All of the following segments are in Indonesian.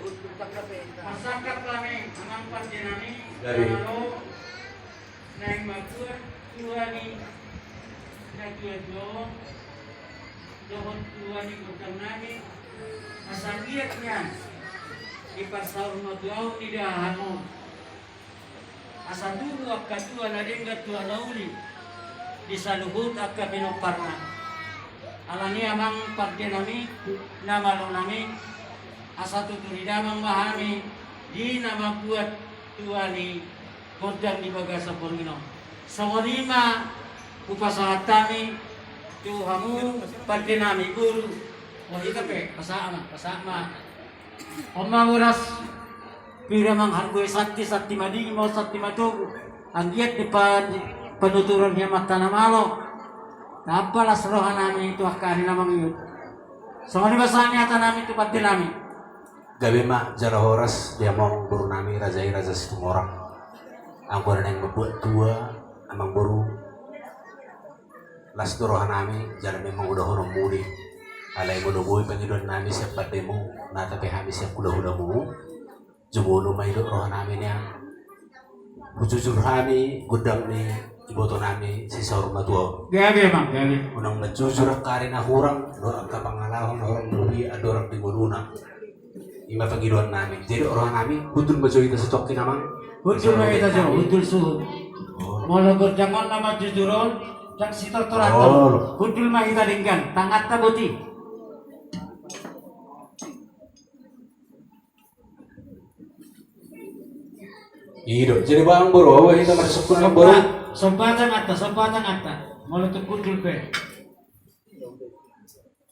Masyarakat kami menampak dinami Dari naik makur tua di Nakiajo dohon tua di Kutang Nami asagiatnya di pasar Maduau di Dahano asa dulu akka tua nadengga tua nauli di saluhut akka pinoparna alani amang parte nami nama lo nami asa tuturi damang mahami di nama buat tua ni kodang di bagasa Purmino sawarima upasahat kami tuhamu parte nami guru wahita pe pasama Oma uras pira mang hargoy sakti madigi mau sakti matugu anggiat di penuturan dia mata namalo apalah serohan nami itu akari namang yun sama di basahnya nami itu pati nami gabi mak jara horas dia mau buru nami rajai raja situmorang angkuran yang membuat tua amang buru las rohan nami jara memang udah orang mudi alai bodoh boy pengiduan nami siap demo nata pehami siap kuda mu jumulu maido rohan nami nya hujujur nami gudang ni iboto nami sisa rumah tua gabi emang gabi unang ngejujur karena hurang dorang ka pangalawan orang lebih ada orang di boduna ima pengiduan nami jadi orang nami hudul bajo kita secokin namang hudul mah kita jauh hudul suhu mau berjangan nama jujuron dan sitor torator hudul mah kita dinggan tangat tabuti Iya, jadi bang bro, kita masuk ke bro. Sempatan atta, mau untuk kudul pe.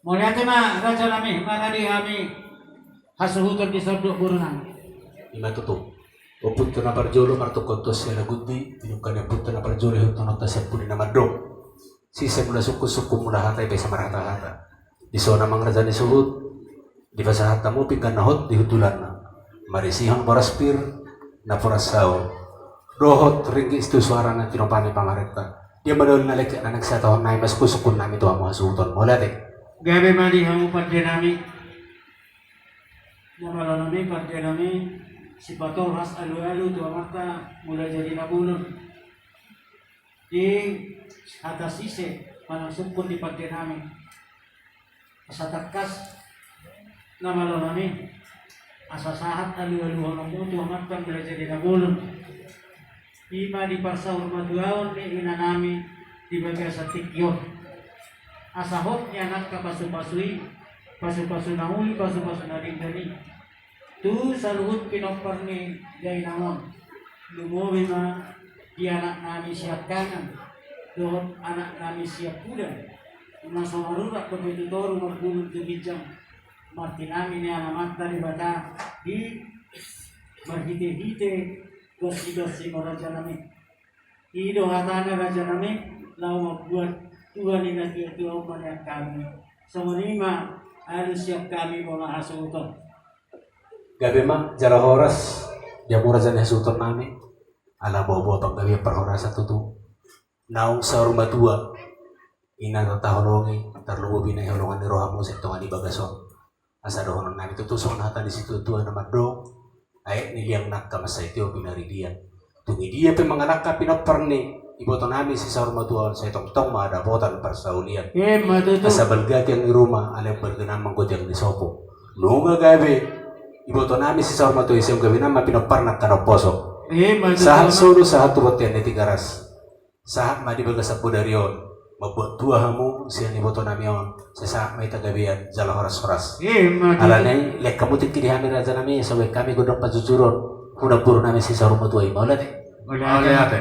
Mau lihat mah raja nami, mana di kami hasuhutan di sabdo burunan. Ima tutup. Oput na parjolo marto kotos ya nagudi, tinukan yang putna na parjolo hutan nota sepudi nama dong. Sisa mula suku mula hatai pesa marata-hata. Di zona mang raja ni suhut, di fasa hatamu pikan nahot di hutulan na. Marisihang boraspir. Na porasao dohot ringgi itu suara na tinopani pangareta dia badol na lek anak sa tahun nai mas kusukun nami to amo asuton mola te gabe mali hamu parte nami namalo nami parte nami si patol has alu-alu tu amata mulai jadi nabulun di atas sise panang sukun di parte nami asa takas namalo nami asa sahat alu-alu orang mutu amatang belajar di nabulun ima di pasar Maduau ni ina nami di bagasa tikyon asa hotnya anak ka pasu-pasui pasu-pasu nauli pasu-pasu naring-naring tu saluhut pinopar ni jay namon lumuwi ma di anak nami siap kanan doon anak nami siap kuda nasa marurak pagitutoru magbulun tubijang Marti nami ni alamat dari bata di berhite-hite dosi-dosi raja nami ido hatana raja nami lau membuat Tuhan ini tua umat kami semenima harus siap kami mola hasuton gabe mak jara horas dia raja ni hasuton nami ala bobo tong gabe perhoras satu tu naung sa rumah tua ina tatahologi terlubu bina holongan di rohamu sektongan di bagason asa dohonan nami tutusok nata di situ tuan nama dong ayat ni liang nakka masa itu binari dia tungi dia pe manganak pinopar ni iboto nami si saur matuan saya tong ma ada botan persaulian asa balgati yang di rumah ale bergenam manggot yang di sopo nunga gabe iboto nami si saur matu isem gabe nama pinopar nak kanoposo sahat solo sahat tuwat yan ni tigaras sahat ma di bagasa budarion membuat tua hamu siang iboto nami on sesa mai tagabian jala horas alane lek kamu tikki di hamir aja nami sampai kami godong pajujuron kuda puru nami sisa rumah tua ima oleh ate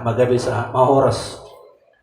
magabi sa mahoras